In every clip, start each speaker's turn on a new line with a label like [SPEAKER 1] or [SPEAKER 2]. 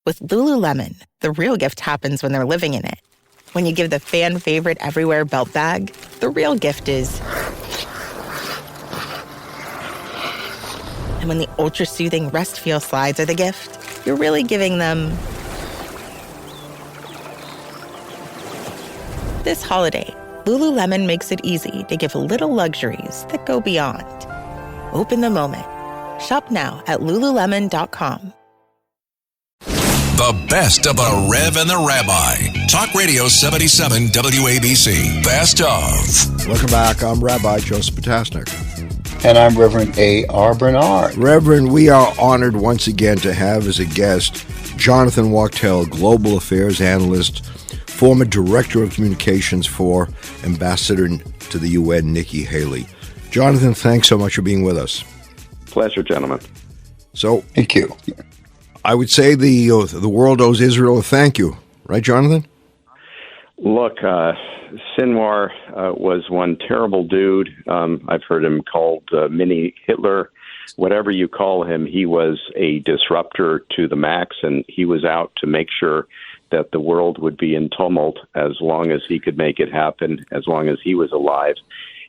[SPEAKER 1] With Lululemon, the real gift happens when they're living in it. When you give the fan favorite everywhere belt bag, the real gift is... And when the ultra-soothing Rest Feel slides are the gift, you're really giving them... This holiday, Lululemon makes it easy to give little luxuries that go beyond. Open the moment. Shop now at Lululemon.com.
[SPEAKER 2] The best of the Rev and the Rabbi. Talk Radio 77 WABC. Best of.
[SPEAKER 3] Welcome back. I'm Rabbi Joseph Potasnik.
[SPEAKER 4] And I'm Reverend A.R. Bernard.
[SPEAKER 3] Reverend, we are honored once again to have as a guest Jonathan Wachtel, Global Affairs Analyst, former Director of Communications for Ambassador to the UN, Nikki Haley. Jonathan, thanks so much for being with us.
[SPEAKER 5] Pleasure, gentlemen.
[SPEAKER 3] So,
[SPEAKER 4] thank you.
[SPEAKER 3] I would say the world owes Israel a thank you. Right, Jonathan?
[SPEAKER 5] Look, Sinwar was one terrible dude. I've heard him called mini Hitler. Whatever you call him, he was a disruptor to the max, and he was out to make sure that the world would be in tumult as long as he could make it happen, as long as he was alive.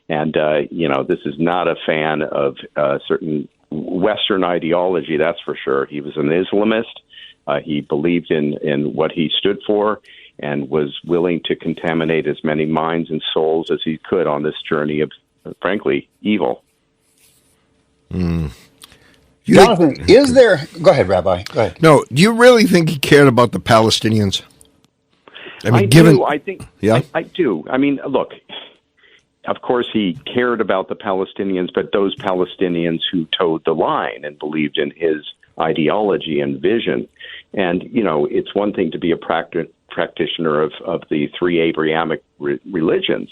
[SPEAKER 5] And, this is not a fan of certain Western ideology, that's for sure. He was an Islamist. He believed in what he stood for and was willing to contaminate as many minds and souls as he could on this journey of, frankly, evil.
[SPEAKER 4] Jonathan, is there... Go ahead, Rabbi. Go ahead.
[SPEAKER 3] No, do you really think he cared about the Palestinians?
[SPEAKER 5] I do. I do. I mean, look... Of course, he cared about the Palestinians, but those Palestinians who towed the line and believed in his ideology and vision. And, it's one thing to be a practitioner of the three Abrahamic religions,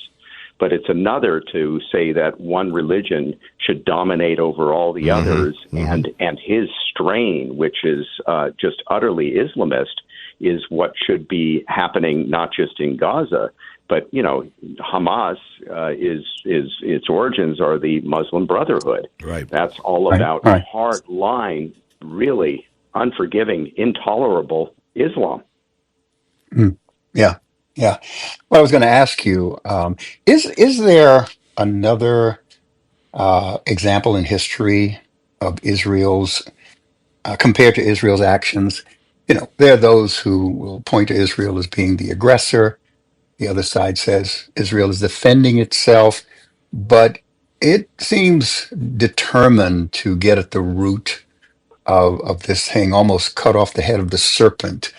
[SPEAKER 5] but it's another to say that one religion should dominate over all the others. And his strain, which is just utterly Islamist, is what should be happening not just in Gaza, but, Hamas is its origins are the Muslim Brotherhood.
[SPEAKER 3] Right.
[SPEAKER 5] That's all about hard line, really unforgiving, intolerable Islam.
[SPEAKER 4] Yeah. Well, I was going to ask you, is there another example in history of Israel's, compared to Israel's actions? There are those who will point to Israel as being the aggressor. The other side says Israel is defending itself, but it seems determined to get at the root of this thing, almost cut off the head of the serpent.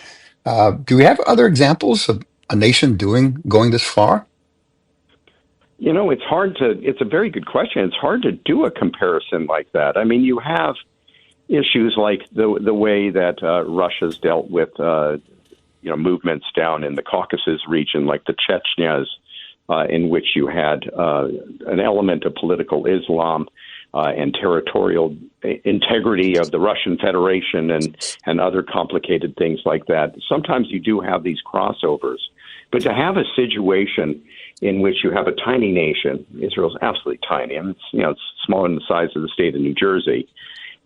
[SPEAKER 4] Do we have other examples of a nation going this far?
[SPEAKER 5] It's a very good question. It's hard to do a comparison like that. I mean, you have issues like the way that Russia's dealt with movements down in the Caucasus region, like the Chechnyas, in which you had an element of political Islam and territorial integrity of the Russian Federation and other complicated things like that. Sometimes you do have these crossovers, but to have a situation in which you have a tiny nation, Israel's absolutely tiny, and it's smaller than the size of the state of New Jersey,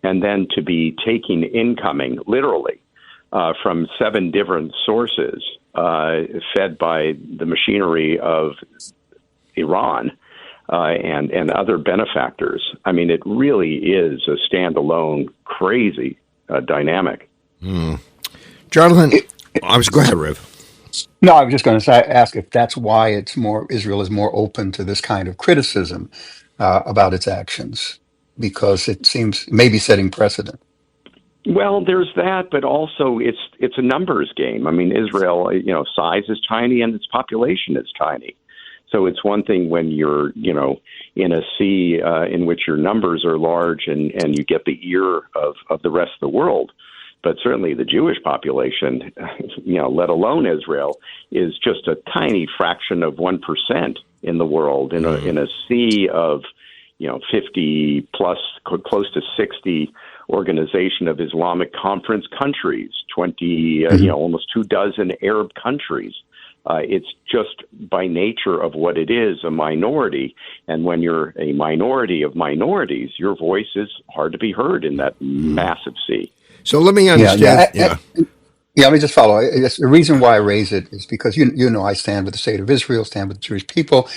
[SPEAKER 5] and then to be taking incoming, literally, from 7 different sources, fed by the machinery of Iran and other benefactors. I mean, it really is a standalone, crazy dynamic.
[SPEAKER 3] Jonathan, go ahead, Rev.
[SPEAKER 4] No, I was just going to ask if that's why Israel is more open to this kind of criticism about its actions, because it seems maybe setting precedent.
[SPEAKER 5] Well, there's that, but also it's a numbers game. I mean, Israel, size is tiny and its population is tiny. So it's one thing when you're, in a sea in which your numbers are large and you get the ear of the rest of the world. But certainly the Jewish population, let alone Israel, is just a tiny fraction of 1% in the world in a sea of, 50 plus, close to 60 Organization of Islamic Conference countries, 20, almost 24 Arab countries. It's just by nature of what it is, a minority. And when you're a minority of minorities, your voice is hard to be heard in that massive sea.
[SPEAKER 3] So let me understand.
[SPEAKER 4] Yeah, let me just follow. The reason why I raise it is because you know I stand with the state of Israel, stand with the Jewish people.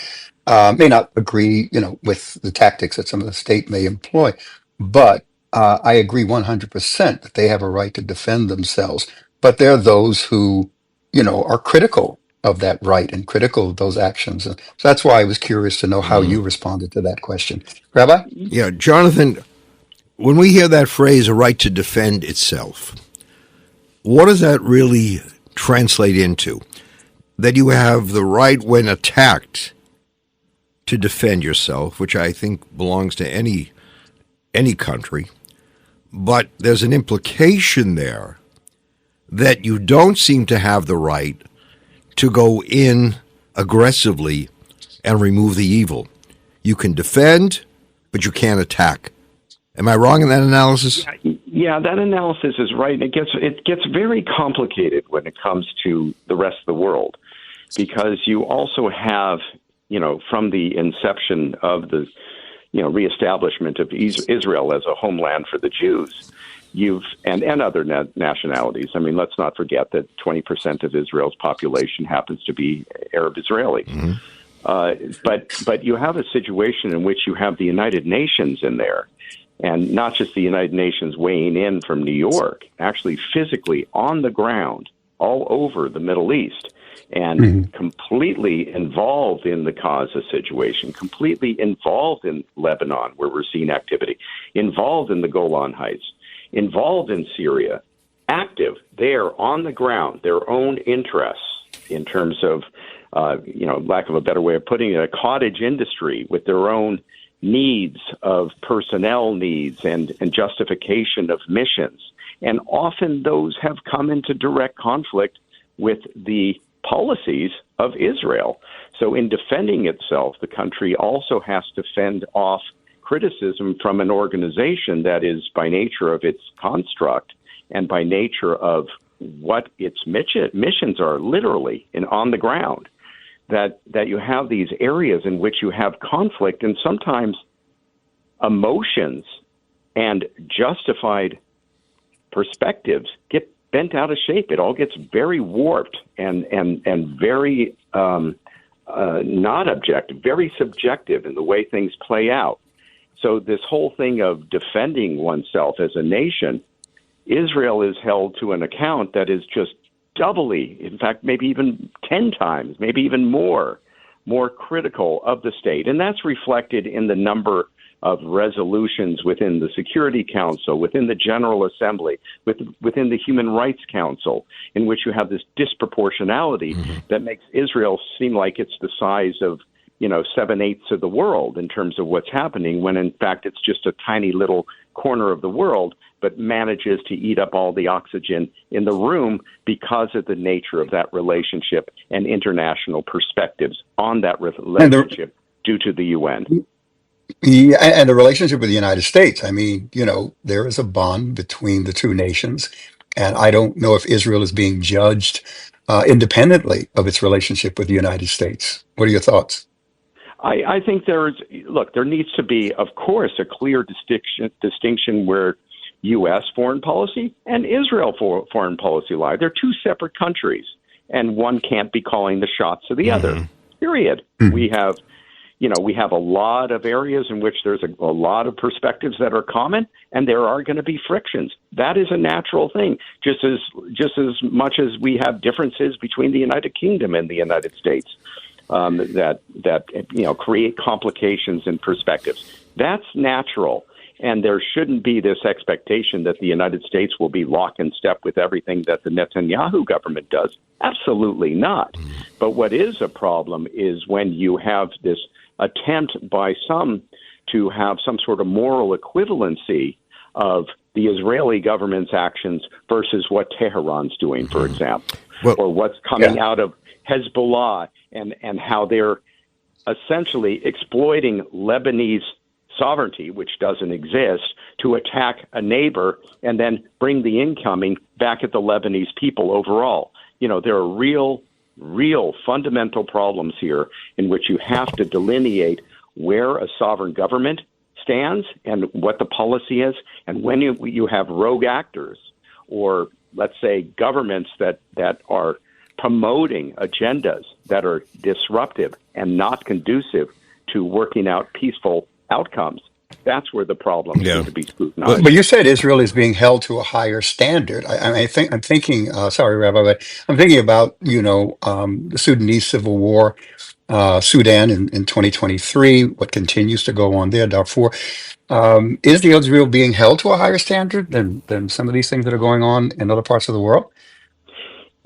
[SPEAKER 4] May not agree, with the tactics that some of the state may employ, but I agree 100% that they have a right to defend themselves. But there are those who, are critical of that right and critical of those actions. And so that's why I was curious to know how you responded to that question, Rabbi.
[SPEAKER 3] Yeah, Jonathan, when we hear that phrase, a right to defend itself, what does that really translate into? That you have the right when attacked to defend yourself, which I think belongs to any country, but there's an implication there that you don't seem to have the right to go in aggressively and remove the evil. You can defend, but you can't attack. Am I wrong in that analysis?
[SPEAKER 5] Yeah, that analysis is right. It gets very complicated when it comes to the rest of the world, because you also have, from the inception of the, reestablishment of Israel as a homeland for the Jews, and other nationalities. I mean, let's not forget that 20% of Israel's population happens to be Arab Israeli. Mm-hmm. But you have a situation in which you have the United Nations in there, and not just the United Nations weighing in from New York, actually physically on the ground all over the Middle East, and completely involved in the Gaza situation, completely involved in Lebanon, where we're seeing activity, involved in the Golan Heights, involved in Syria, active there on the ground, their own interests in terms of, lack of a better way of putting it, a cottage industry with their own needs of personnel needs and justification of missions. And often those have come into direct conflict with the policies of Israel. So in defending itself, the country also has to fend off criticism from an organization that is, by nature of its construct and by nature of what its missions are, literally and on the ground, that you have these areas in which you have conflict, and sometimes emotions and justified perspectives get bent out of shape. It all gets very warped and very not objective, very subjective in the way things play out. So this whole thing of defending oneself as a nation, Israel is held to an account that is just doubly, in fact, maybe even 10 times, maybe even more critical of the state. And that's reflected in the number of resolutions within the Security Council, within the General Assembly, within the Human Rights Council, in which you have this disproportionality that makes Israel seem like it's the size of, 7/8 of the world in terms of what's happening, when in fact it's just a tiny little corner of the world, but manages to eat up all the oxygen in the room because of the nature of that relationship and international perspectives on that relationship due to the UN.
[SPEAKER 4] Yeah, and the relationship with the United States. I mean, there is a bond between the two nations, and I don't know if Israel is being judged independently of its relationship with the United States. What are your thoughts?
[SPEAKER 5] I think there needs to be, of course, a clear distinction where U.S. foreign policy and Israel foreign policy lie. They're two separate countries, and one can't be calling the shots of the other, period. We have a lot of areas in which there's a lot of perspectives that are common, and there are going to be frictions. That is a natural thing, just as much as we have differences between the United Kingdom and the United States that create complications in perspectives. That's natural, and there shouldn't be this expectation that the United States will be lock and step with everything that the Netanyahu government does. Absolutely not. But what is a problem is when you have this attempt by some to have some sort of moral equivalency of the Israeli government's actions versus what Tehran's doing, for example, or what's coming out of Hezbollah and how they're essentially exploiting Lebanese sovereignty, which doesn't exist, to attack a neighbor and then bring the incoming back at the Lebanese people overall. There are real fundamental problems here in which you have to delineate where a sovereign government stands and what the policy is. And when you have rogue actors or let's say, governments that are promoting agendas that are disruptive and not conducive to working out peaceful outcomes, that's where the problems need to be scrutinized.
[SPEAKER 4] But you said Israel is being held to a higher standard. I'm thinking. Sorry, Rabbi, but I'm thinking about the Sudanese civil war, Sudan in 2023. What continues to go on there, Darfur. Is Israel being held to a higher standard than some of these things that are going on in other parts of the world?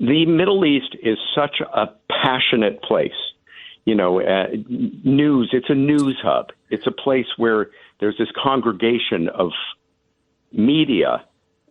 [SPEAKER 5] The Middle East is such a passionate place. News, it's a news hub. It's a place where there's this congregation of media,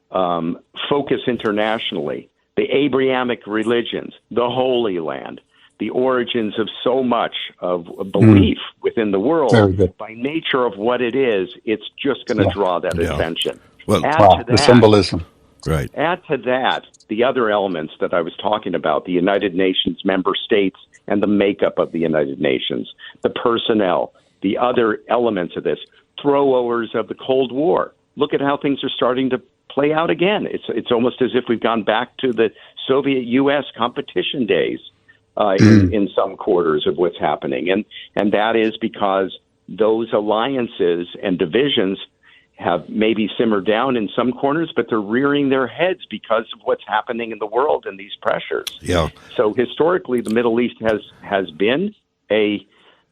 [SPEAKER 5] focus internationally, the Abrahamic religions, the Holy Land, the origins of so much of belief within the world. By nature of what it is, it's just going to draw that attention.
[SPEAKER 3] Well,
[SPEAKER 5] add to that,
[SPEAKER 4] the symbolism.
[SPEAKER 3] Right.
[SPEAKER 5] Add to that the other elements that I was talking about, the United Nations member states and the makeup of the United Nations, the personnel, the other elements of this, throwovers of the Cold War. Look at how things are starting to play out again. It's almost as if we've gone back to the Soviet-U.S. competition days in some quarters of what's happening. And that is because those alliances and divisions have maybe simmered down in some corners, but they're rearing their heads because of what's happening in the world and these pressures.
[SPEAKER 3] Yeah.
[SPEAKER 5] So historically, the Middle East has been a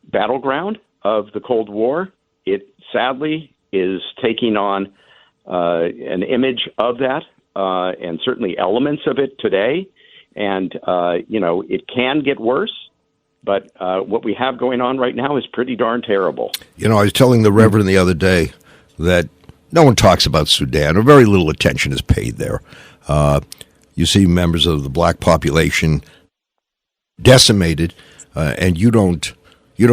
[SPEAKER 5] battleground of the Cold War. It sadly is taking on an image of that and certainly elements of it today. And, it can get worse. But what we have going on right now is pretty darn terrible.
[SPEAKER 3] I was telling the Reverend the other day that no one talks about Sudan, or very little attention is paid there. You see members of the black population decimated, and you don't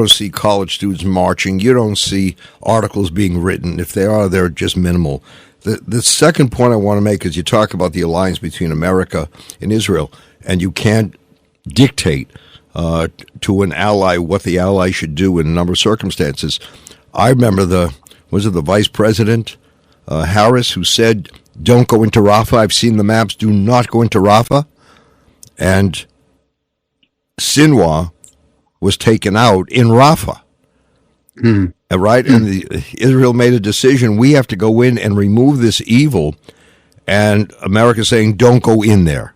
[SPEAKER 3] see college students marching. You don't see articles being written. If they are, they're just minimal. The second point I want to make is you talk about the alliance between America and Israel, and you can't dictate to an ally what the ally should do in a number of circumstances. I remember the vice president, Harris, who said, don't go into Rafah. I've seen the maps. Do not go into Rafah. And Sinwar was taken out in Rafah. Right? And Israel made a decision. We have to go in and remove this evil. And America saying, don't go in there.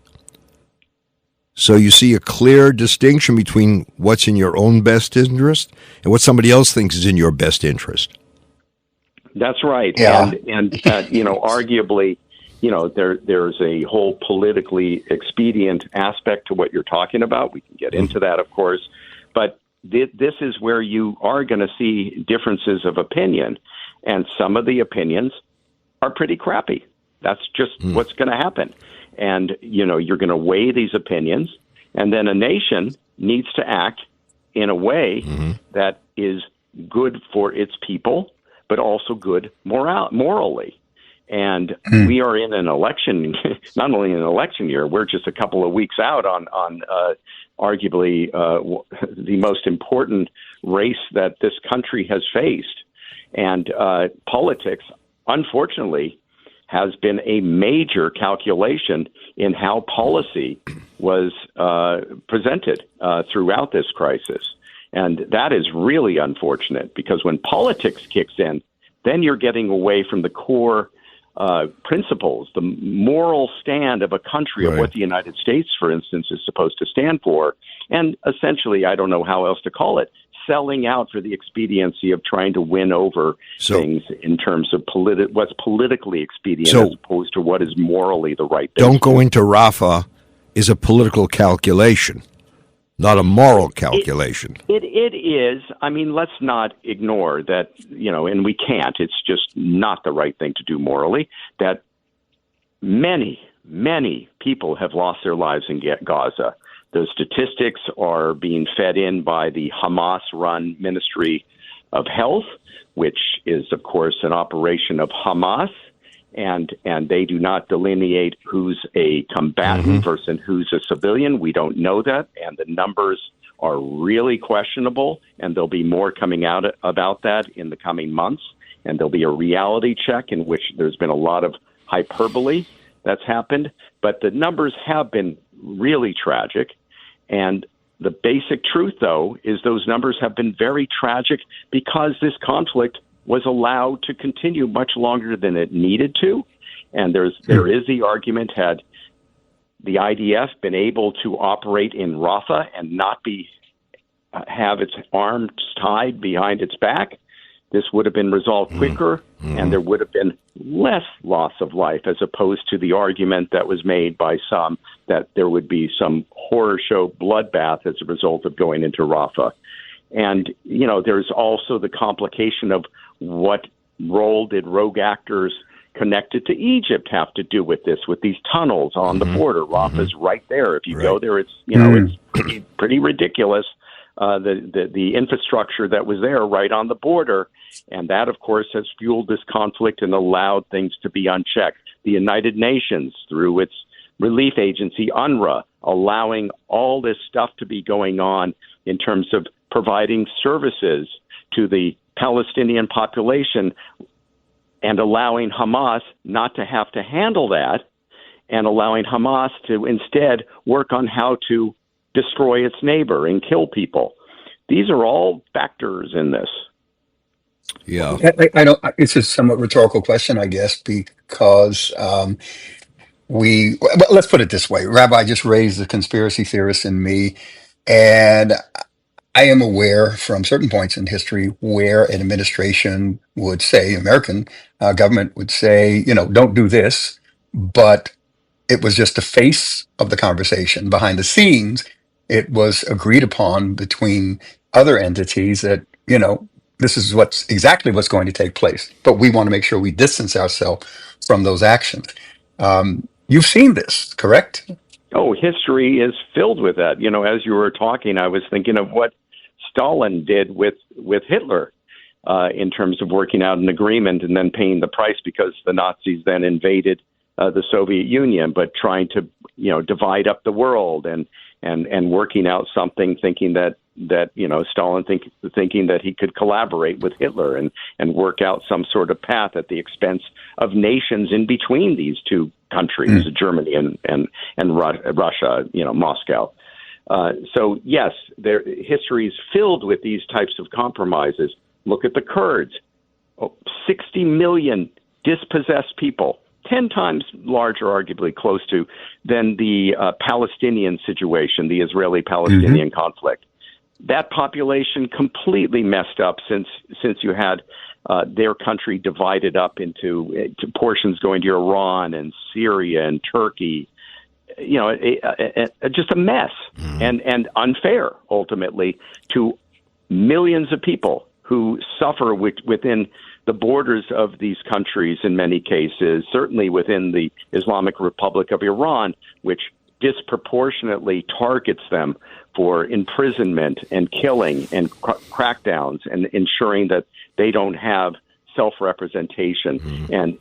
[SPEAKER 3] So you see a clear distinction between what's in your own best interest and what somebody else thinks is in your best interest.
[SPEAKER 5] That's right.
[SPEAKER 4] Yeah.
[SPEAKER 5] And arguably, there's a whole politically expedient aspect to what you're talking about. We can get into that, of course. But this is where you are going to see differences of opinion. And some of the opinions are pretty crappy. That's just what's going to happen. And, you're going to weigh these opinions. And then a nation needs to act in a way that is good for its people, but also good morally. And we are in an election, not only an election year, we're just a couple of weeks out on arguably the most important race that this country has faced. And politics, unfortunately, has been a major calculation in how policy was presented throughout this crisis. And that is really unfortunate, because when politics kicks in, then you're getting away from the core principles, the moral stand of a country, of what the United States, for instance, is supposed to stand for. And essentially, I don't know how else to call it, selling out for the expediency of trying to win over things in terms of what's politically expedient as opposed to what is morally the right thing.
[SPEAKER 3] Don't go into Rafah is a political calculation, not a moral calculation.
[SPEAKER 5] It is. I mean, let's not ignore that, and we can't. It's just not the right thing to do morally, that many, many people have lost their lives in Gaza. Those statistics are being fed in by the Hamas-run Ministry of Health, which is, of course, an operation of Hamas, and they do not delineate who's a combatant versus who's a civilian. We don't know that, and the numbers are really questionable, and there'll be more coming out about that in the coming months, and there'll be a reality check in which there's been a lot of hyperbole that's happened, but the numbers have been really tragic. And the basic truth, though, is those numbers have been very tragic because this conflict was allowed to continue much longer than it needed to. And there is the argument, had the IDF been able to operate in Rafah and not have its arms tied behind its back, this would have been resolved quicker, and there would have been less loss of life, as opposed to the argument that was made by some that there would be some horror show bloodbath as a result of going into Rafah. And, there's also the complication of what role did rogue actors connected to Egypt have to do with this, with these tunnels on the border. Rafah's right there. If you go there, it's, it's pretty ridiculous. The infrastructure that was there right on the border. And that, of course, has fueled this conflict and allowed things to be unchecked. The United Nations, through its relief agency, UNRWA, allowing all this stuff to be going on in terms of providing services to the Palestinian population and allowing Hamas not to have to handle that, and allowing Hamas to instead work on how to destroy its neighbor and kill people. These are all factors in this.
[SPEAKER 3] Yeah.
[SPEAKER 4] I don't. It's a somewhat rhetorical question, I guess, because let's put it this way. Rabbi just raised the conspiracy theorist in me, and I am aware from certain points in history where an administration would say, American government would say, don't do this, but it was just the face of the conversation. Behind the scenes, it was agreed upon between other entities that, this is exactly what's going to take place. But we want to make sure we distance ourselves from those actions. You've seen this, correct?
[SPEAKER 5] Oh, history is filled with that. As you were talking, I was thinking of what Stalin did with Hitler in terms of working out an agreement and then paying the price because the Nazis then invaded the Soviet Union, but trying to, divide up the world and working out something, thinking that Stalin thinking that he could collaborate with Hitler and work out some sort of path at the expense of nations in between these two countries, Germany and Russia, Moscow. So yes, history is filled with these types of compromises. Look at the Kurds, 60 million dispossessed people, 10 times larger, arguably close to, than the Palestinian situation, the Israeli-Palestinian conflict. That population completely messed up since you had their country divided up into portions going to Iran and Syria and Turkey. Just a mess and unfair, ultimately, to millions of people who suffer within the borders of these countries in many cases, certainly within the Islamic Republic of Iran, which disproportionately targets them for imprisonment and killing and crackdowns and ensuring that they don't have self-representation and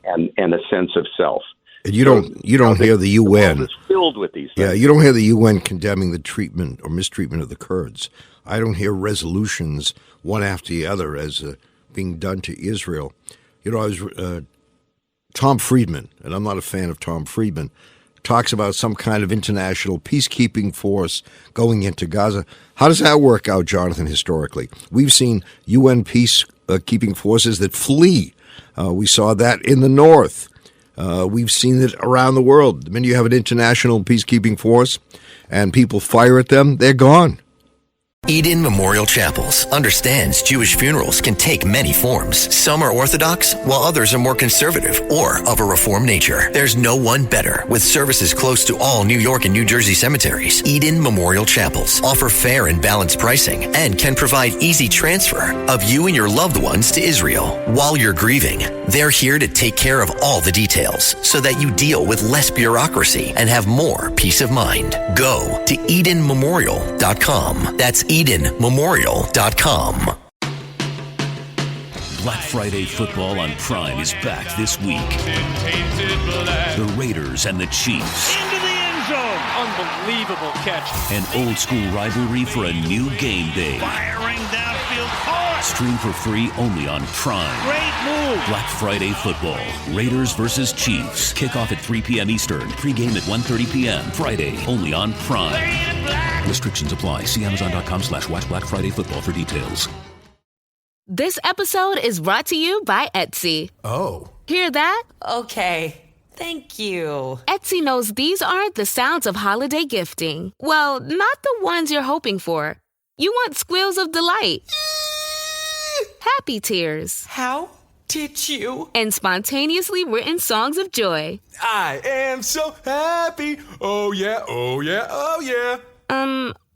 [SPEAKER 5] a sense of self.
[SPEAKER 3] And you don't hear the UN.
[SPEAKER 5] The world is filled with these things.
[SPEAKER 3] Yeah, you don't hear the UN condemning the treatment or mistreatment of the Kurds. I don't hear resolutions one after the other as being done to Israel. Tom Friedman, and I'm not a fan of Tom Friedman, talks about some kind of international peacekeeping force going into Gaza. How does that work out, Jonathan, historically? We've seen UN peacekeeping forces that flee. We saw that in the north. We've seen it around the world. The minute you have an international peacekeeping force and people fire at them, they're gone.
[SPEAKER 6] Eden Memorial Chapels understands Jewish funerals can take many forms. Some are Orthodox, while others are more conservative or of a Reformed nature. There's no one better. With services close to all New York and New Jersey cemeteries, Eden Memorial Chapels offer fair and balanced pricing and can provide easy transfer of you and your loved ones to Israel. While you're grieving, they're here to take care of all the details so that you deal with less bureaucracy and have more peace of mind. Go to EdenMemorial.com. That's EdenMemorial.com.
[SPEAKER 7] Black Friday football on Prime is back this week. The Raiders and the Chiefs.
[SPEAKER 8] Into the end
[SPEAKER 7] zone. Unbelievable catch.
[SPEAKER 8] An old school rivalry for a new game day.
[SPEAKER 7] Firing downfield hard.
[SPEAKER 8] Stream for free only on Prime.
[SPEAKER 7] Great move.
[SPEAKER 8] Black Friday football. Raiders versus Chiefs. Kickoff at 3 p.m. Eastern. Pre-game at 1:30 p.m. Friday only on Prime. Restrictions apply. See Amazon.com/watch Black Friday football for details.
[SPEAKER 9] This episode is brought to you by Etsy.
[SPEAKER 10] Oh.
[SPEAKER 9] Hear that?
[SPEAKER 11] Okay. Thank you.
[SPEAKER 9] Etsy knows these aren't the sounds of holiday gifting. Well, not the ones you're hoping for. You want squeals of delight. Happy tears.
[SPEAKER 11] How did you?
[SPEAKER 9] And spontaneously written songs of joy.
[SPEAKER 10] I am so happy. Oh yeah, oh yeah, oh yeah.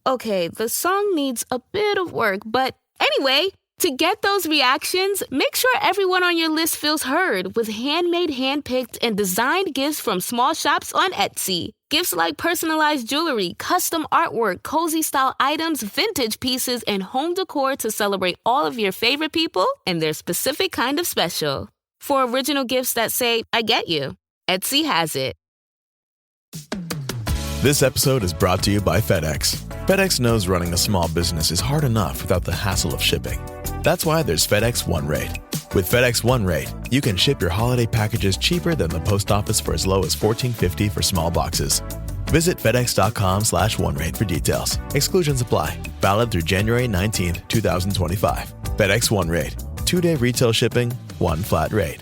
[SPEAKER 9] Okay, the song needs a bit of work, but anyway, to get those reactions, make sure everyone on your list feels heard with handmade, handpicked, and designed gifts from small shops on Etsy. Gifts like personalized jewelry, custom artwork, cozy style items, vintage pieces, and home decor to celebrate all of your favorite people and their specific kind of special. For original gifts that say, I get you, Etsy has it.
[SPEAKER 12] This episode is brought to you by FedEx. FedEx knows running a small business is hard enough without the hassle of shipping. That's why there's FedEx One Rate. With FedEx One Rate, you can ship your holiday packages cheaper than the post office for as low as $14.50 for small boxes. Visit FedEx.com/OneRate for details. Exclusions apply. Valid through January 19, 2025. FedEx One Rate. 2-day retail shipping, one flat rate.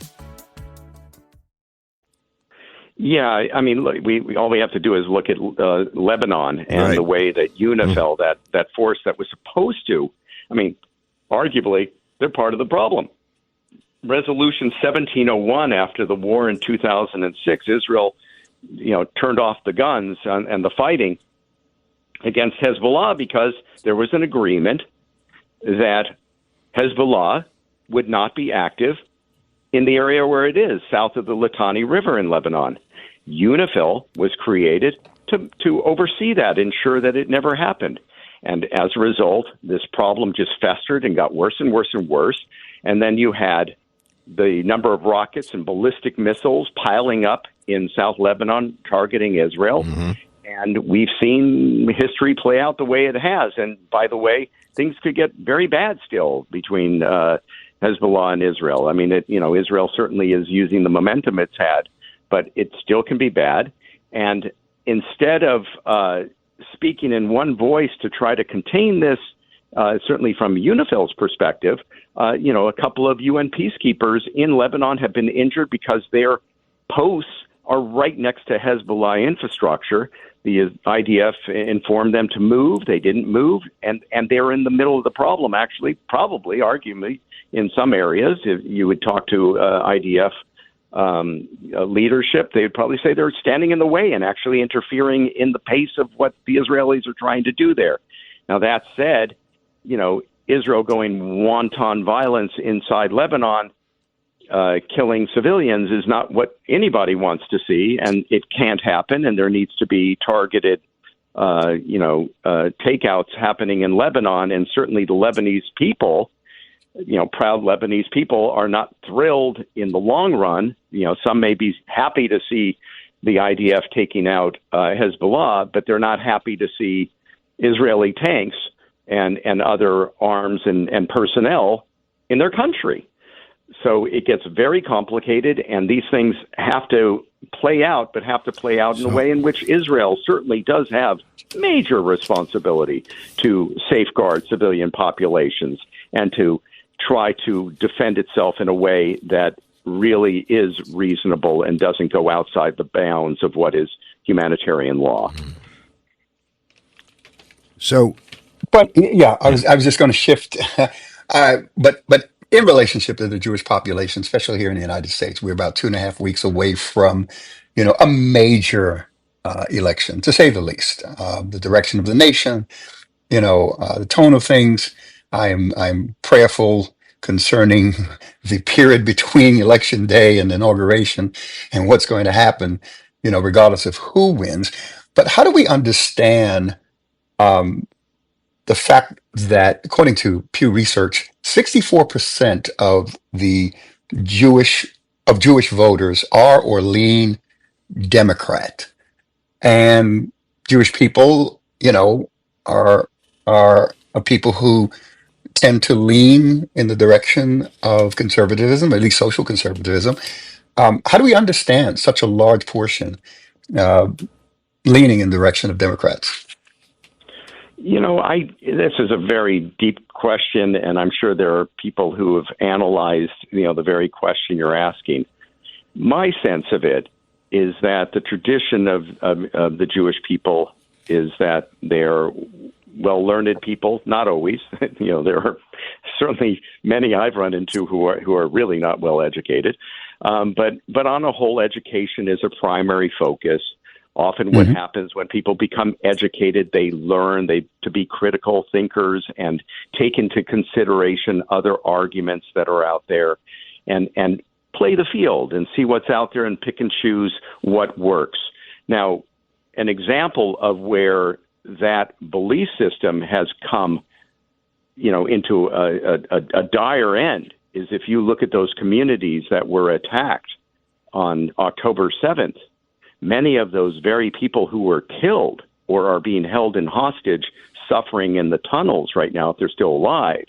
[SPEAKER 5] Yeah, I mean, look, we all we have to do is look at Lebanon and the way that UNIFIL, that force that was supposed to, I mean, arguably, they're part of the problem. Resolution 1701 after the war in 2006, Israel, turned off the guns and the fighting against Hezbollah because there was an agreement that Hezbollah would not be active in the area where it is, south of the Litani River in Lebanon. UNIFIL was created to oversee that, ensure that it never happened. And as a result, this problem just festered and got worse and worse and worse. And then you had the number of rockets and ballistic missiles piling up in South Lebanon targeting Israel. Mm-hmm. And we've seen history play out the way it has. And by the way, things could get very bad still between Hezbollah and Israel. I mean, Israel certainly is using the momentum it's had, but it still can be bad. And instead of speaking in one voice to try to contain this, certainly from UNIFIL's perspective, a couple of UN peacekeepers in Lebanon have been injured because their posts are right next to Hezbollah infrastructure. The IDF informed them to move. They didn't move, and they're in the middle of the problem, actually, probably, arguably, in some areas. If you would talk to IDF leadership, they would probably say they're standing in the way and actually interfering in the pace of what the Israelis are trying to do there. Now, that said, Israel going wanton violence inside Lebanon, killing civilians is not what anybody wants to see, and it can't happen, and there needs to be targeted, takeouts happening in Lebanon, and certainly the Lebanese people, proud Lebanese people are not thrilled in the long run. Some may be happy to see the IDF taking out Hezbollah, but they're not happy to see Israeli tanks and other arms and personnel in their country. So it gets very complicated, and these things have to play out, but have to play out in a way in which Israel certainly does have major responsibility to safeguard civilian populations and to try to defend itself in a way that really is reasonable and doesn't go outside the bounds of what is humanitarian law.
[SPEAKER 3] So,
[SPEAKER 4] but yeah, I was just going to shift, but in relationship to the Jewish population, especially here in the United States, we're about 2.5 weeks away from, a major election, to say the least. The direction of the nation, the tone of things. I'm prayerful concerning the period between election day and inauguration and what's going to happen, regardless of who wins. But how do we understand the fact that, according to Pew Research, 64% of the Jewish voters are or lean Democrat? and Jewish people, are people who tend to lean in the direction of conservatism, at least social conservatism. How do we understand such a large portion leaning in the direction of Democrats?
[SPEAKER 5] This is a very deep question, and I'm sure there are people who have analyzed, the very question you're asking. My sense of it is that the tradition of the Jewish people is that they're well-learned people. Not always. There are certainly many I've run into who are really not well-educated. But on a whole, education is a primary focus. Often what happens when people become educated, they learn to be critical thinkers and take into consideration other arguments that are out there and play the field and see what's out there and pick and choose what works. Now, an example of where that belief system has come, into a dire end is if you look at those communities that were attacked on October 7th. Many of those very people who were killed or are being held in hostage, suffering in the tunnels right now, if they're still alive,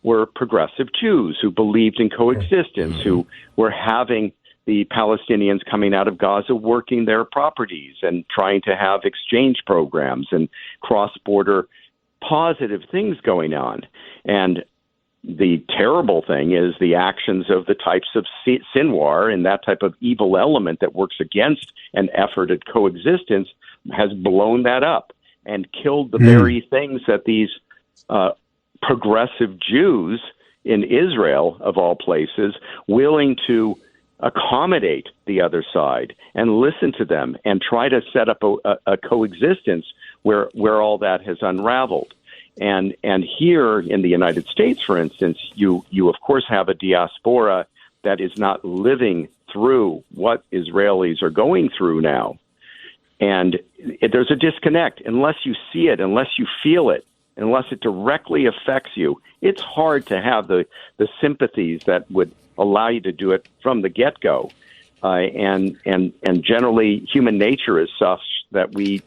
[SPEAKER 5] were progressive Jews who believed in coexistence, who were having the Palestinians coming out of Gaza working their properties and trying to have exchange programs and cross-border positive things going on. And the terrible thing is the actions of the types of Sinwar and that type of evil element that works against an effort at coexistence has blown that up and killed the very things that these progressive Jews in Israel, of all places, willing to accommodate the other side and listen to them and try to set up a coexistence where all that has unraveled. And here in the United States, for instance, you of course have a diaspora that is not living through what Israelis are going through now. And there's a disconnect. Unless you see it, unless you feel it, unless it directly affects you, it's hard to have the sympathies that would allow you to do it from the get-go. And generally, human nature is such that we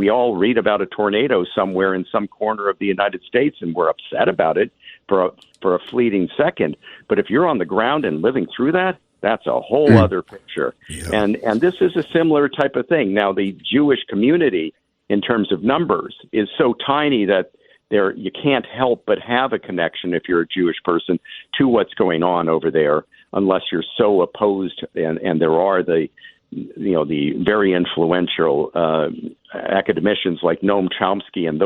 [SPEAKER 5] all read about a tornado somewhere in some corner of the United States and we're upset about it for a fleeting second. But if you're on the ground and living through that, that's a whole other picture. Yeah. And this is a similar type of thing. Now, the Jewish community, in terms of numbers, is so tiny that you can't help but have a connection, if you're a Jewish person, to what's going on over there, unless you're so opposed. And there are the very influential academicians like Noam Chomsky and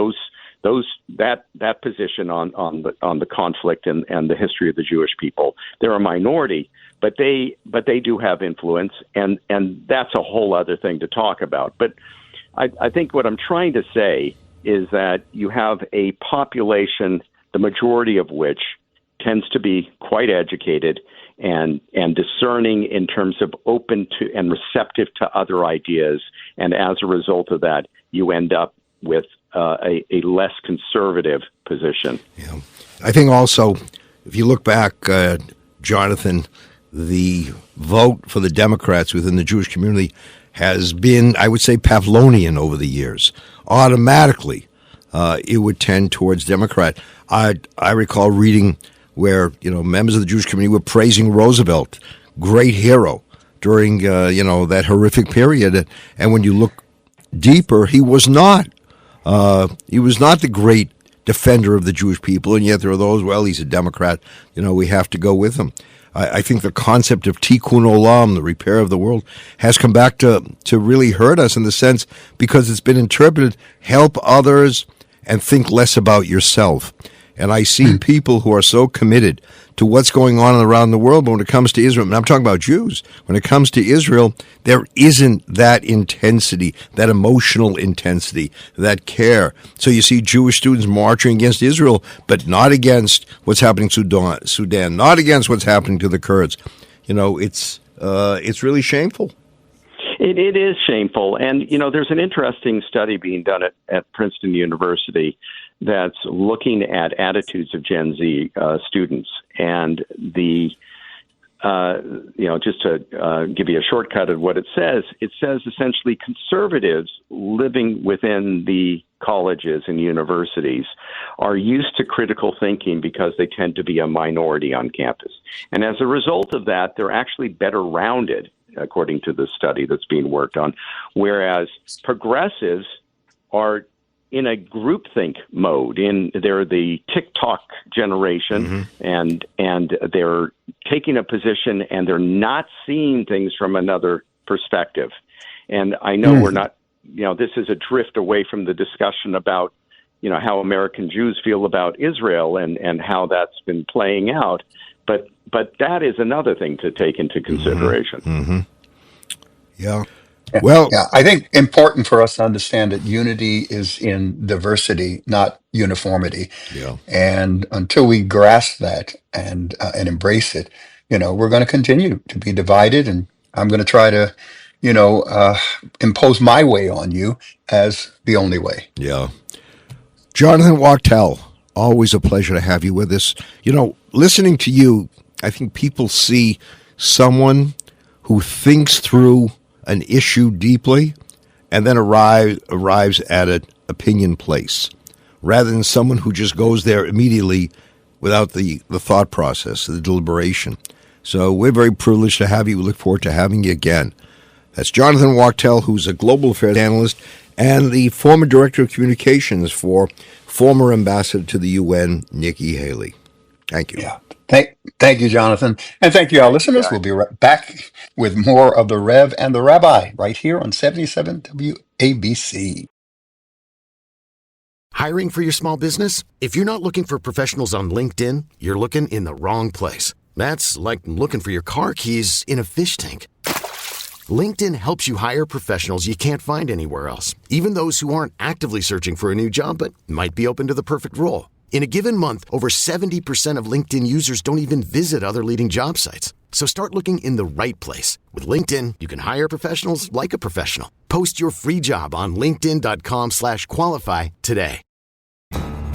[SPEAKER 5] that position on the conflict and the history of the Jewish people. They're a minority, but they do have influence, and that's a whole other thing to talk about. But I think what I'm trying to say is that you have a population, the majority of which tends to be quite educated and discerning in terms of open to and receptive to other ideas. And as a result of that, you end up with a less conservative position.
[SPEAKER 3] Yeah. I think also, if you look back, Jonathan, the vote for the Democrats within the Jewish community has been, I would say, Pavlovian over the years. Automatically, it would tend towards Democrat. I recall reading where members of the Jewish community were praising Roosevelt, great hero during that horrific period. And when you look deeper, he was not. He was not the great defender of the Jewish people, and yet there are those. Well, he's a Democrat. We have to go with him. I think the concept of tikkun olam, the repair of the world, has come back to really hurt us in the sense because it's been interpreted, help others and think less about yourself. And I see people who are so committed to what's going on around the world, but when it comes to Israel, and I'm talking about Jews, when it comes to Israel, there isn't that intensity, that emotional intensity, that care. So you see Jewish students marching against Israel, but not against what's happening in Sudan, not against what's happening to the Kurds. It's really shameful.
[SPEAKER 5] It is shameful. And, there's an interesting study being done at Princeton University that's looking at attitudes of Gen Z students. And the just to give you a shortcut of what it says essentially conservatives living within the colleges and universities are used to critical thinking because they tend to be a minority on campus. And as a result of that, they're actually better rounded, according to the study that's being worked on, whereas progressives are in a groupthink mode. They're the TikTok generation, and they're taking a position, and they're not seeing things from another perspective. And I know we're not, this is a drift away from the discussion about, how American Jews feel about Israel and how that's been playing out. But that is another thing to take into consideration.
[SPEAKER 3] Yeah.
[SPEAKER 4] Well, I think important for us to understand that unity is in diversity, not uniformity.
[SPEAKER 3] Yeah.
[SPEAKER 4] And until we grasp that and embrace it, we're going to continue to be divided. And I'm going to try to, impose my way on you as the only way.
[SPEAKER 3] Yeah. Jonathan Wachtel, always a pleasure to have you with us. Listening to you, I think people see someone who thinks through an issue deeply and then arrives at an opinion place, rather than someone who just goes there immediately without the thought process, the deliberation. So we're very privileged to have you. We look forward to having you again. That's Jonathan Wachtel, who's a global affairs analyst and the former director of communications for former ambassador to the UN, Nikki Haley. Thank you.
[SPEAKER 4] Yeah. Thank you, Jonathan. And thank you, our listeners. We'll be right back with more of the Rev and the Rabbi right here on 77 WABC.
[SPEAKER 13] Hiring for your small business? If you're not looking for professionals on LinkedIn, you're looking in the wrong place. That's like looking for your car keys in a fish tank. LinkedIn helps you hire professionals you can't find anywhere else, even those who aren't actively searching for a new job but might be open to the perfect role. In a given month, over 70% of LinkedIn users don't even visit other leading job sites. So start looking in the right place. With LinkedIn, you can hire professionals like a professional. Post your free job on linkedin.com/qualify today.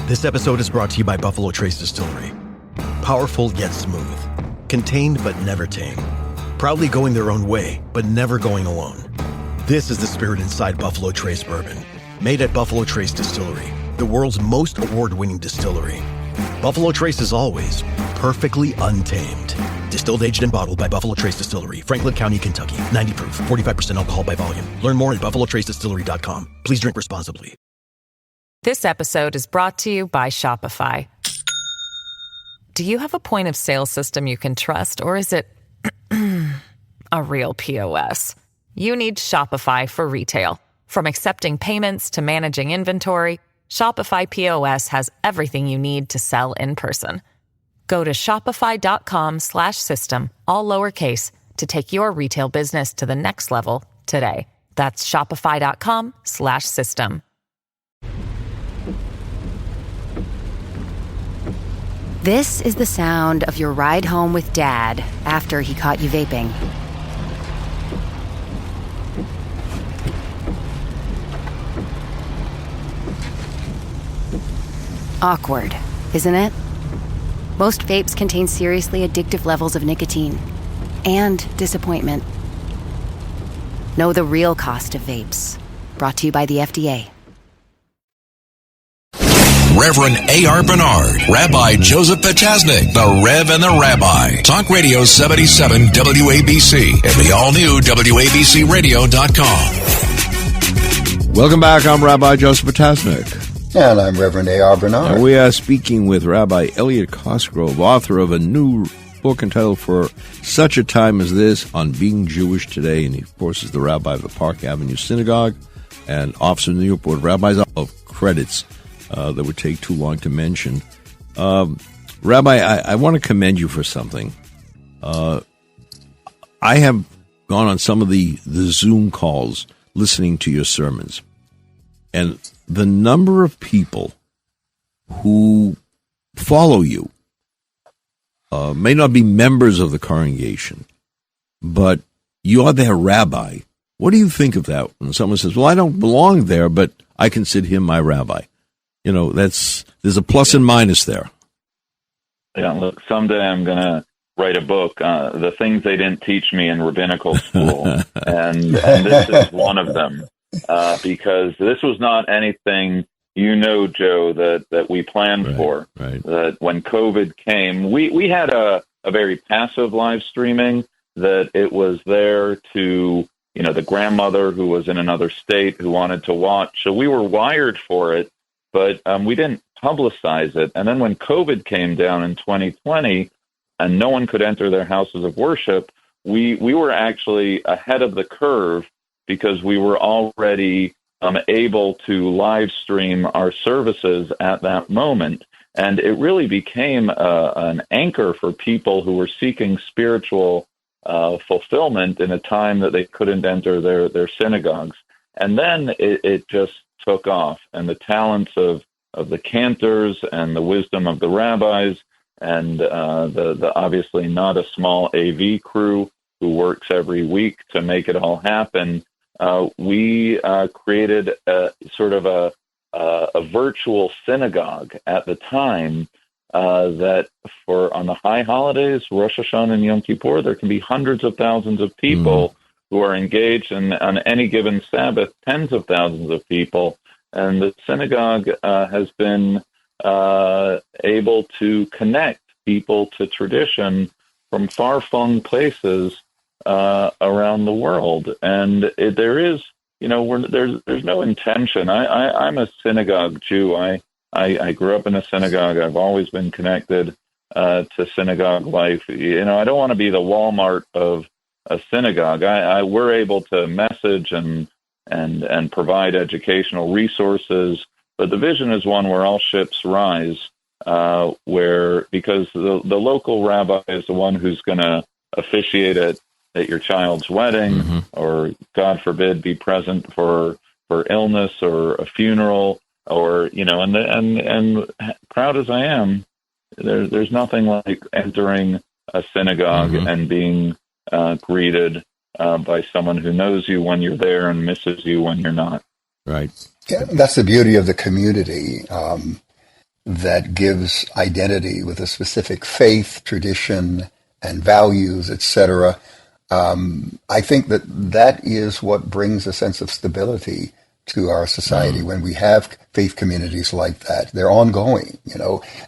[SPEAKER 14] This episode is brought to you by Buffalo Trace Distillery. Powerful yet smooth. Contained but never tame. Proudly going their own way, but never going alone. This is the spirit inside Buffalo Trace Bourbon. Made at Buffalo Trace Distillery, the world's most award-winning distillery. Buffalo Trace is always perfectly untamed. Distilled, aged, and bottled by Buffalo Trace Distillery, Franklin County, Kentucky. 90 proof, 45% alcohol by volume. Learn more at buffalotracedistillery.com. Please drink responsibly.
[SPEAKER 15] This episode is brought to you by Shopify. Do you have a point of sale system you can trust, or is it a real POS? You need Shopify for retail. From accepting payments to managing inventory, Shopify POS has everything you need to sell in person. Go to shopify.com/system, all lowercase, to take your retail business to the next level today. That's shopify.com/system.
[SPEAKER 16] This is the sound of your ride home with Dad after he caught you vaping. Awkward, isn't it? Most vapes contain seriously addictive levels of nicotine and disappointment. Know the real cost of vapes. Brought to you by the FDA.
[SPEAKER 2] Reverend A.R. Bernard, Rabbi Joseph Potasnik, the Rev and the Rabbi. Talk Radio 77 WABC and the all-new WABCRadio.com.
[SPEAKER 3] Welcome back. I'm Rabbi Joseph Potasnik.
[SPEAKER 4] And I'm Reverend A.R. Bernard.
[SPEAKER 3] And we are speaking with Rabbi Elliot Cosgrove, author of a new book entitled For Such a Time as This on Being Jewish Today. And he, of course, is the rabbi of the Park Avenue Synagogue and officer of the New York Board of Rabbis of credits that would take too long to mention. Rabbi, I want to commend you for something. I have gone on some of the Zoom calls listening to your sermons. And the number of people who follow you may not be members of the congregation, but you are their rabbi. What do you think of that when someone says, well, I don't belong there, but I consider him my rabbi? You know, there's a plus and minus there.
[SPEAKER 17] Yeah, look, someday I'm going to write a book, The Things They Didn't Teach Me in Rabbinical School. and this is one of them, because this was not anything, Joe, that we planned for.
[SPEAKER 3] Right.
[SPEAKER 17] That when COVID came, we had a very passive live streaming, that it was there to, the grandmother who was in another state who wanted to watch. So we were wired for it, but we didn't publicize it. And then when COVID came down in 2020 and no one could enter their houses of worship, we were actually ahead of the curve, because we were already able to live stream our services at that moment. And it really became an anchor for people who were seeking spiritual fulfillment in a time that they couldn't enter their synagogues. And then it just took off, and the talents of the cantors and the wisdom of the rabbis, and the obviously not a small AV crew who works every week to make it all happen. We created sort of a virtual synagogue at the time, that on the high holidays, Rosh Hashanah and Yom Kippur, there can be hundreds of thousands of people who are engaged, and on any given Sabbath, tens of thousands of people. And the synagogue has been able to connect people to tradition from far-flung places around the world. And there is, there's no intention. I'm a synagogue Jew. I grew up in a synagogue. I've always been connected to synagogue life. I don't want to be the Walmart of a synagogue. We're able to message and provide educational resources, but the vision is one where all ships rise, because the local rabbi is the one who's going to officiate at your child's wedding, or God forbid, be present for illness or a funeral. Or, and proud as I am, there's nothing like entering a synagogue and being greeted by someone who knows you when you're there and misses you when you're not.
[SPEAKER 3] Right.
[SPEAKER 4] Yeah, that's the beauty of the community, that gives identity with a specific faith, tradition, and values, etc. I think that is what brings a sense of stability to our society when we have faith communities like that. They're ongoing,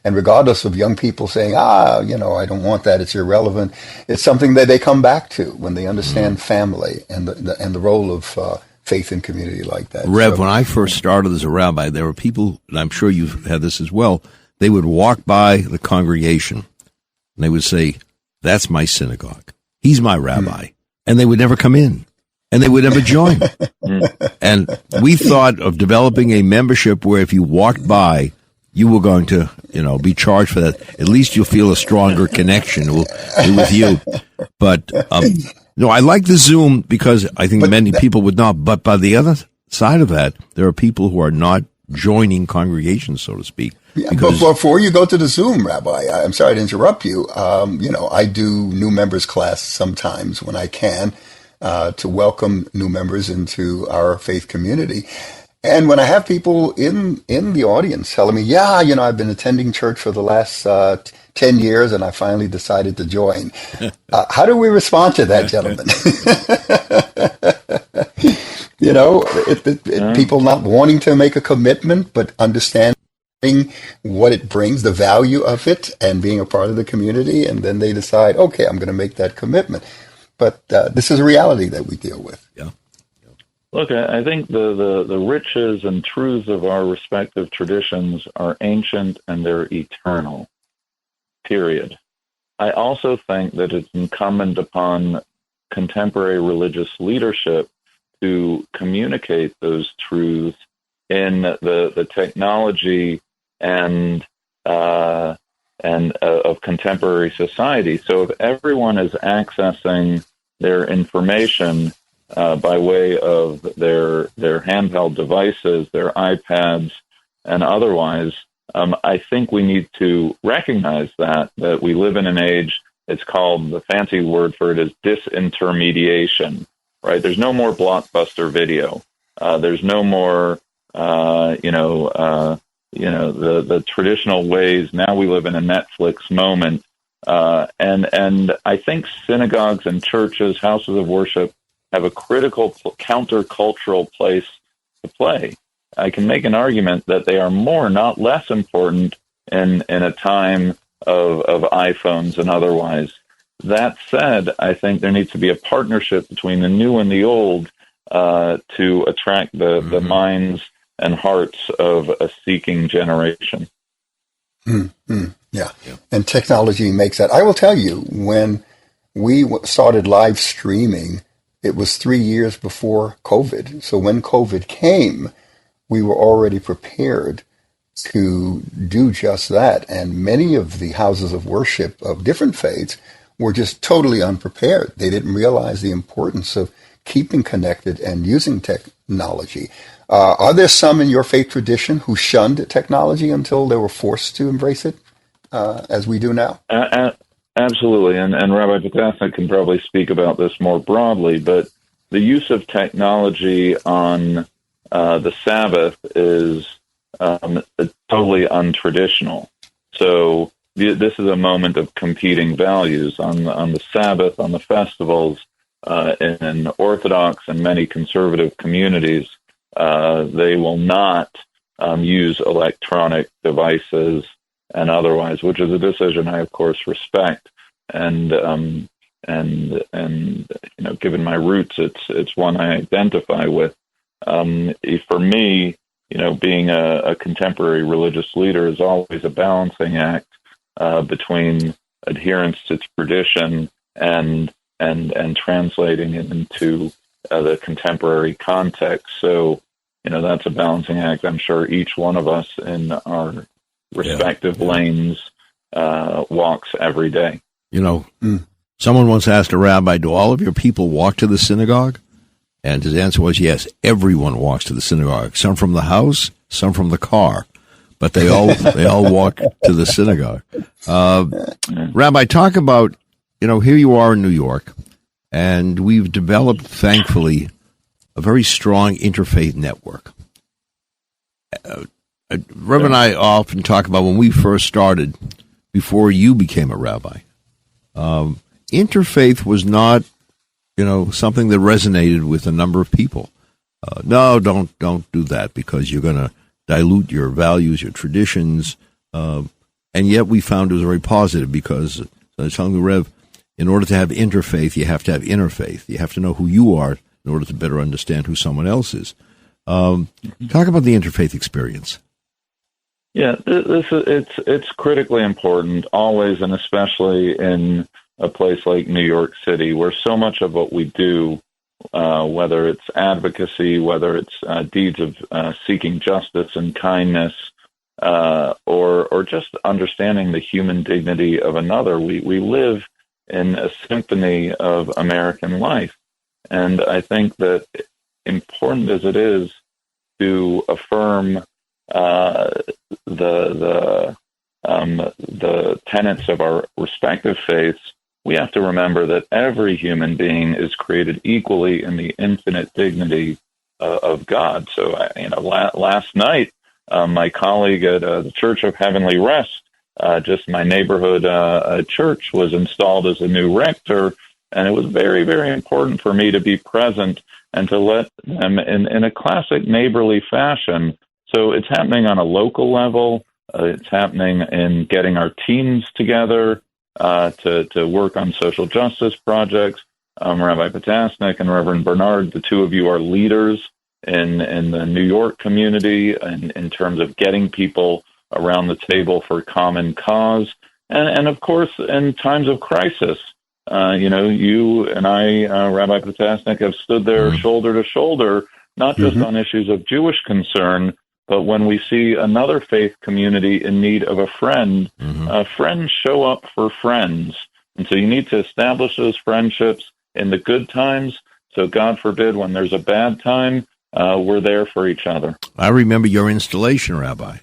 [SPEAKER 4] and regardless of young people saying, I don't want that, it's irrelevant, it's something that they come back to when they understand family and the role of faith in community like that.
[SPEAKER 3] Rev, when I first started as a rabbi, there were people, and I'm sure you've had this as well, they would walk by the congregation and they would say, that's my synagogue. He's my rabbi. And they would never come in. And they would never join. And we thought of developing a membership where if you walked by, you were going to, be charged for that. At least you'll feel a stronger connection with you. But, I like the Zoom because I think many people would not. But by the other side of that, there are people who are not joining congregations, so to speak.
[SPEAKER 4] Yeah, but before you go to the Zoom, Rabbi, I'm sorry to interrupt you. I do new members class sometimes when I can. To welcome new members into our faith community. And when I have people in the audience telling me, I've been attending church for the last 10 years and I finally decided to join. How do we respond to that, gentlemen? People not wanting to make a commitment, but understanding what it brings, the value of it, and being a part of the community. And then they decide, okay, I'm going to make that commitment. But this is a reality that we deal with.
[SPEAKER 3] Yeah.
[SPEAKER 17] Look, I think the riches and truths of our respective traditions are ancient and they're eternal, period. I also think that it's incumbent upon contemporary religious leadership to communicate those truths in the technology and of contemporary society. So if everyone is accessing their information by way of their handheld devices, their iPads, and otherwise, I think we need to recognize that we live in an age, it's called, the fancy word for it is disintermediation, right? There's no more blockbuster video. There's no more, the traditional ways. Now we live in a Netflix moment And I think synagogues and churches, houses of worship, have a critical countercultural place to play. I can make an argument that they are more, not less important in a time of iPhones and otherwise. That said, I think there needs to be a partnership between the new and the old to attract the minds and hearts of a seeking generation.
[SPEAKER 4] Yeah. And technology makes that. I will tell you, when we started live streaming, it was 3 years before COVID. So when COVID came, we were already prepared to do just that. And many of the houses of worship of different faiths were just totally unprepared. They didn't realize the importance of keeping connected and using technology. Are there some in your faith tradition who shunned technology until they were forced to embrace it, as we do now?
[SPEAKER 17] Absolutely. And Rabbi Potasnik can probably speak about this more broadly, but the use of technology on the Sabbath is totally untraditional. So this is a moment of competing values on the Sabbath, on the festivals. In Orthodox and many conservative communities, they will not use electronic devices and otherwise, which is a decision I, of course, respect. And given my roots, it's one I identify with. For me, being a contemporary religious leader is always a balancing act between adherence to tradition and translating it into the contemporary context. So, that's a balancing act. I'm sure each one of us in our respective lanes walks every day.
[SPEAKER 3] Someone once asked a rabbi, do all of your people walk to the synagogue? And his answer was, yes, everyone walks to the synagogue. Some from the house, some from the car. But they all walk to the synagogue. Rabbi, talk about, here you are in New York, and we've developed, thankfully, a very strong interfaith network. Rev and I often talk about when we first started, before you became a rabbi. Interfaith was not, something that resonated with a number of people. No, don't do that because you're going to dilute your values, your traditions. And yet we found it was very positive because, I was telling the Rev, in order to have interfaith, you have to have interfaith. You have to know who you are in order to better understand who someone else is. Talk about the interfaith experience.
[SPEAKER 17] Yeah, it's critically important always, and especially in a place like New York City, where so much of what we do, whether it's advocacy, whether it's deeds of seeking justice and kindness, or just understanding the human dignity of another, we live in a symphony of American life. And I think that, important as it is to affirm the tenets of our respective faiths, we have to remember that every human being is created equally in the infinite dignity of God. So, last night, my colleague at the Church of Heavenly Rest, just my neighborhood church, was installed as a new rector, and it was very, very important for me to be present and to let them in a classic neighborly fashion. So it's happening on a local level. It's happening in getting our teams together to work on social justice projects. Rabbi Potasnik and Reverend Bernard, the two of you are leaders in the New York community in terms of getting people around the table for common cause. And of course, in times of crisis, you and I, Rabbi Potasnik, have stood there shoulder to shoulder, not just on issues of Jewish concern, but when we see another faith community in need of a friend, friends show up for friends. And so you need to establish those friendships in the good times. So God forbid, when there's a bad time, we're there for each other.
[SPEAKER 3] I remember your installation, Rabbi,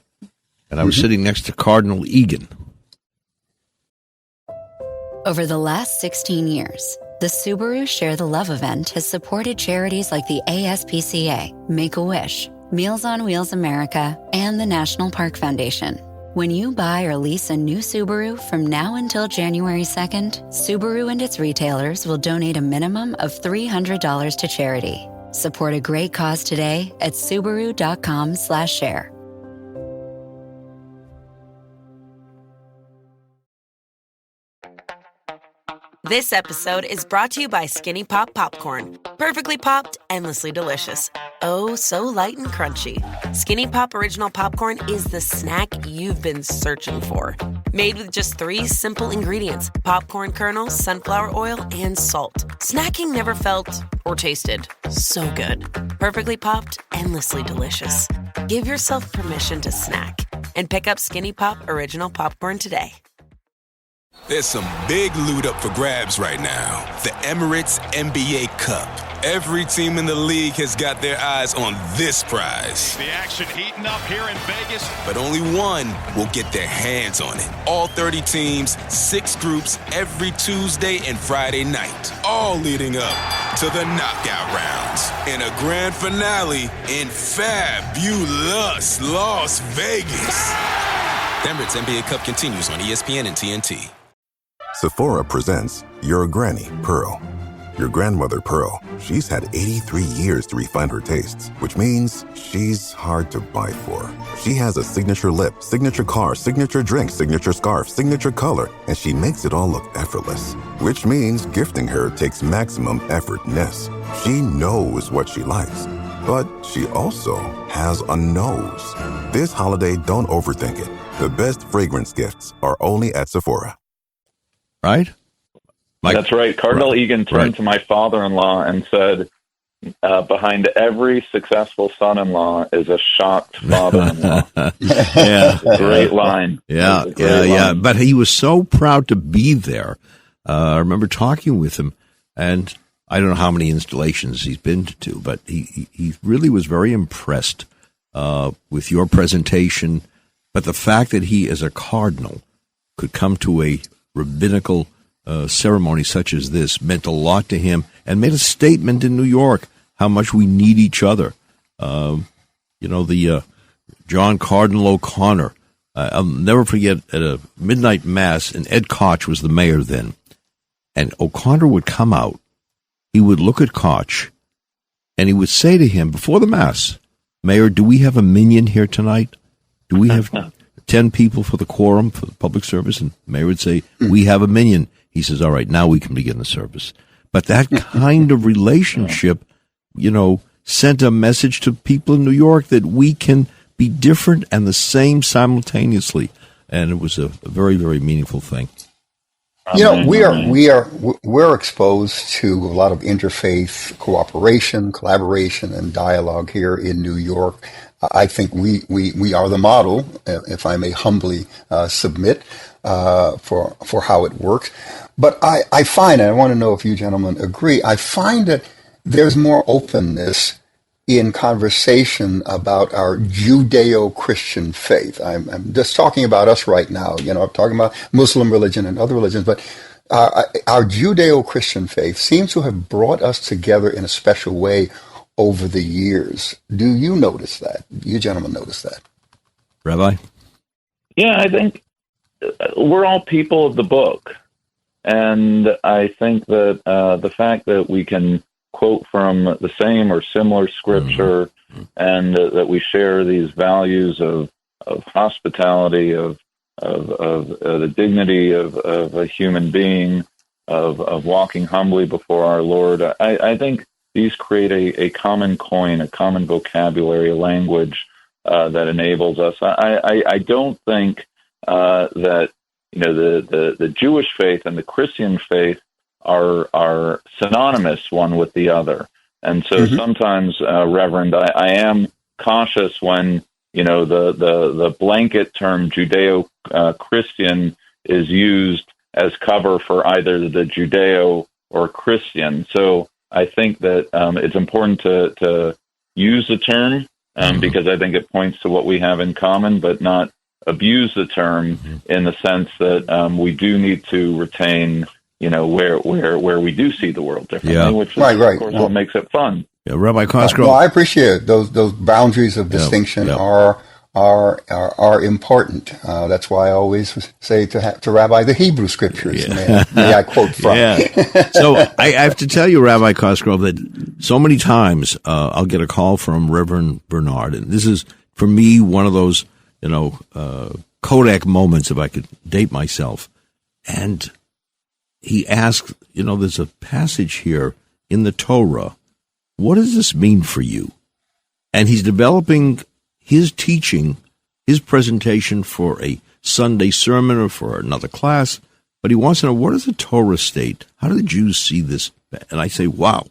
[SPEAKER 3] and I was sitting next to Cardinal Egan.
[SPEAKER 16] Over the last 16 years, the Subaru Share the Love event has supported charities like the ASPCA, Make-A-Wish, Meals on Wheels America, and the National Park Foundation. When you buy or lease a new Subaru from now until January 2nd, Subaru and its retailers will donate a minimum of $300 to charity. Support a great cause today at Subaru.com/share.
[SPEAKER 11] This episode is brought to you by Skinny Pop Popcorn. Perfectly popped, endlessly delicious. Oh, so light and crunchy. Skinny Pop Original Popcorn is the snack you've been searching for. Made with just 3 simple ingredients: popcorn kernels, sunflower oil, and salt. Snacking never felt or tasted so good. Perfectly popped, endlessly delicious. Give yourself permission to snack and pick up Skinny Pop Original Popcorn today.
[SPEAKER 10] There's some big loot up for grabs right now. The Emirates NBA Cup. Every team in the league has got their eyes on this prize.
[SPEAKER 7] The action heating up here in Vegas.
[SPEAKER 10] But only one will get their hands on it. All 30 teams, 6 groups, every Tuesday and Friday night. All leading up to the knockout rounds. And a grand finale in fabulous Las Vegas. The Emirates NBA Cup continues on ESPN and TNT.
[SPEAKER 18] Sephora presents Your Granny, Pearl. Your grandmother, Pearl, she's had 83 years to refine her tastes, which means she's hard to buy for. She has a signature lip, signature car, signature drink, signature scarf, signature color, and she makes it all look effortless, which means gifting her takes maximum effortness. She knows what she likes, but she also has a nose. This holiday, don't overthink it. The best fragrance gifts are only at Sephora.
[SPEAKER 3] Right? Mike?
[SPEAKER 17] That's right. Cardinal Egan turned to my father-in-law and said, behind every successful son-in-law is a shocked father-in-law.
[SPEAKER 3] Yeah.
[SPEAKER 17] Great line.
[SPEAKER 3] Yeah. But he was so proud to be there. I remember talking with him, and I don't know how many installations he's been to, but he really was very impressed with your presentation. But the fact that he, as a cardinal, could come to a rabbinical ceremony such as this meant a lot to him, and made a statement in New York how much we need each other. The John Cardinal O'Connor. I'll never forget at a midnight mass, and Ed Koch was the mayor then, and O'Connor would come out. He would look at Koch, and he would say to him before the mass, "Mayor, do we have a minyan here tonight? Do we have 10 people for the quorum for the public service?" And the mayor would say, "We have a minyan." He says, "All right, now we can begin the service." But that kind of relationship, sent a message to people in New York that we can be different and the same simultaneously. And it was a very, very meaningful thing.
[SPEAKER 4] We're exposed to a lot of interfaith cooperation, collaboration, and dialogue here in New York. I think we are the model, if I may humbly submit, for how it works. But I find, and I want to know if you gentlemen agree, I find that there's more openness in conversation about our Judeo-Christian faith. I'm just talking about us right now. I'm talking about Muslim religion and other religions, but our Judeo-Christian faith seems to have brought us together in a special way over the years. Do you notice that? You gentlemen notice that?
[SPEAKER 3] Rabbi?
[SPEAKER 17] Yeah, I think we're all people of the book. And I think that the fact that we can quote from the same or similar scripture, and that we share these values of hospitality, of the dignity of a human being, of walking humbly before our Lord, I think these create a common coin, a common vocabulary, a language that enables us. I don't think that the Jewish faith and the Christian faith are synonymous one with the other. And so sometimes, Reverend, I am cautious when, the blanket term Judeo-Christian is used as cover for either the Judeo or Christian. So I think that it's important to use the term because I think it points to what we have in common, but not abuse the term in the sense that we do need to retain where we do see the world differently, which is, of course, what makes it fun.
[SPEAKER 3] Yeah, Rabbi Cosgrove.
[SPEAKER 4] Well, I appreciate it. Those boundaries of distinction are are important. That's why I always say to Rabbi the Hebrew Scriptures. May I quote from?
[SPEAKER 3] So I have to tell you, Rabbi Cosgrove, that so many times I'll get a call from Reverend Bernard, and this is for me one of those Kodak moments, if I could date myself. And he asks, there's a passage here in the Torah. What does this mean for you? And he's developing his teaching, his presentation for a Sunday sermon or for another class, but he wants to know, what does the Torah state? How do the Jews see this? And I say, wow,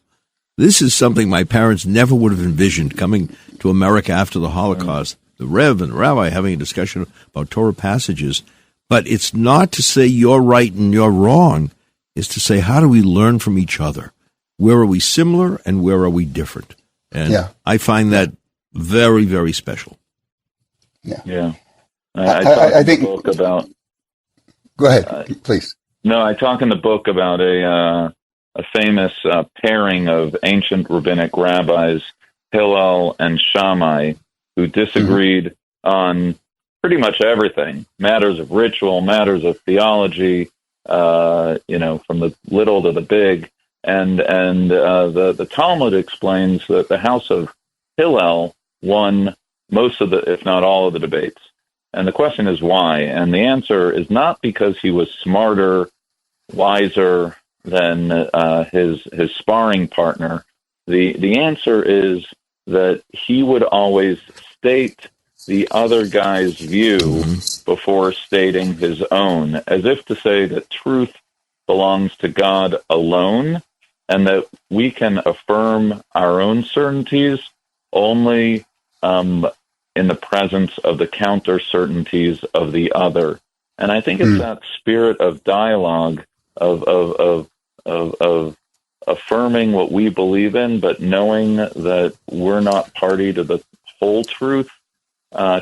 [SPEAKER 3] this is something my parents never would have envisioned coming to America after the Holocaust. The Rev and the Rabbi having a discussion about Torah passages. But it's not to say you're right and you're wrong. It's to say, how do we learn from each other? Where are we similar and where are we different? And I find that very, very special.
[SPEAKER 17] Yeah. I think. Book about,
[SPEAKER 4] go ahead, please.
[SPEAKER 17] No, I talk in the book about a famous pairing of ancient rabbinic rabbis, Hillel and Shammai, who disagreed on pretty much everything, matters of ritual, matters of theology, from the little to the big. And the Talmud explains that the house of Hillel won most of the, if not all of the debates. And the question is why? And the answer is not because he was smarter, wiser than his sparring partner. The answer is that he would always state the other guy's view before stating his own, as if to say that truth belongs to God alone, and that we can affirm our own certainties only in the presence of the counter certainties of the other. And I think it's that spirit of dialogue, of affirming what we believe in, but knowing that we're not party to the whole truth,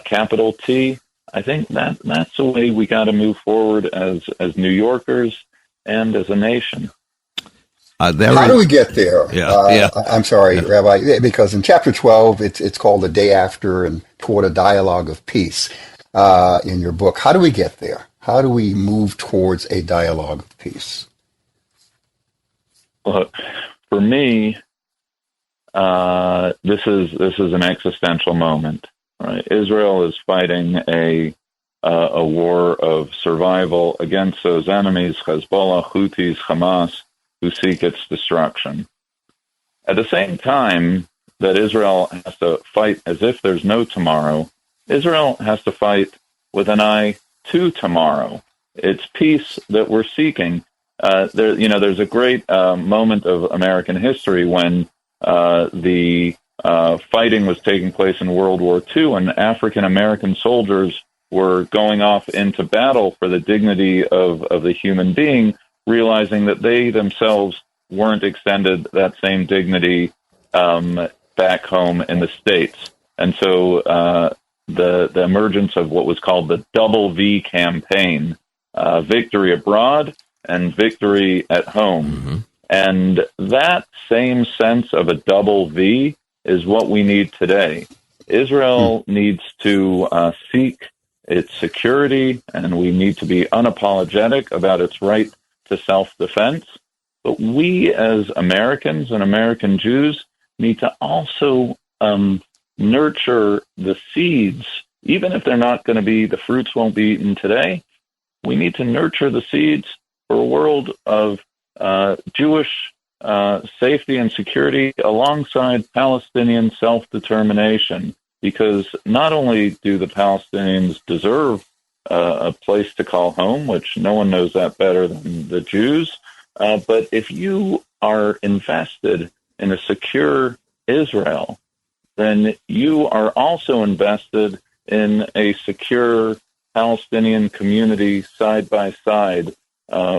[SPEAKER 17] capital T. I think that's the way we got to move forward as New Yorkers and as a nation.
[SPEAKER 4] How do we get there? I'm sorry, Rabbi, because in chapter 12, it's called The Day After and Toward a Dialogue of Peace in your book. How do we get there? How do we move towards a dialogue of peace?
[SPEAKER 17] Look, for me, this is an existential moment. Right? Israel is fighting a war of survival against those enemies, Hezbollah, Houthis, Hamas, who seek its destruction. At the same time that Israel has to fight as if there's no tomorrow, Israel has to fight with an eye to tomorrow. It's peace that we're seeking. There's a great moment of American history when the fighting was taking place in World War II, and African-American soldiers were going off into battle for the dignity of the human being, realizing that they themselves weren't extended that same dignity back home in the States. And so the emergence of what was called the Double V campaign, victory abroad and victory at home. And that same sense of a double V is what we need today. Israel needs to seek its security, and we need to be unapologetic about its right to self-defense. But we as Americans and American Jews need to also nurture the seeds, even if they're not going to be, the fruits won't be eaten today. We need to nurture the seeds for a world of Jewish safety and security alongside Palestinian self-determination, because not only do the Palestinians deserve a place to call home, which no one knows that better than the Jews, but if you are invested in a secure Israel, then you are also invested in a secure Palestinian community side by side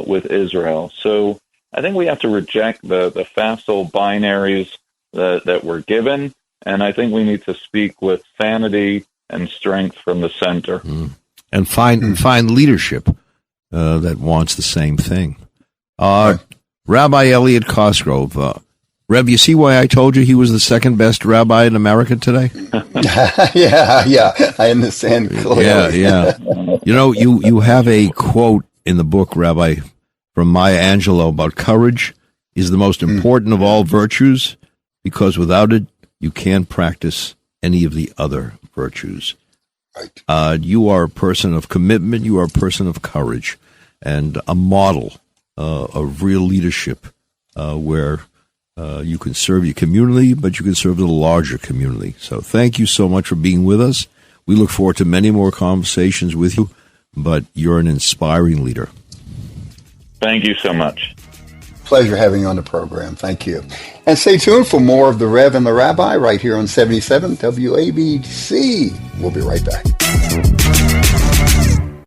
[SPEAKER 17] with Israel. So I think we have to reject the facile binaries that we're given, and I think we need to speak with sanity and strength from the center.
[SPEAKER 3] And find leadership that wants the same thing. Rabbi Elliot Cosgrove, Rev, you see why I told you he was the second best rabbi in America today?
[SPEAKER 4] yeah, I understand clearly.
[SPEAKER 3] Yeah. You know, you have a quote in the book, Rabbi, from Maya Angelou about courage is the most important of all virtues, because without it, you can't practice any of the other virtues.
[SPEAKER 4] Right.
[SPEAKER 3] You are a person of commitment. You are a person of courage and a model of real leadership where you can serve your community, but you can serve the larger community. So thank you so much for being with us. We look forward to many more conversations with you, but you're an inspiring leader.
[SPEAKER 17] Thank you so much.
[SPEAKER 4] Pleasure having you on the program. Thank you. And stay tuned for more of The Rev and the Rabbi right here on 77 WABC. We'll be right back.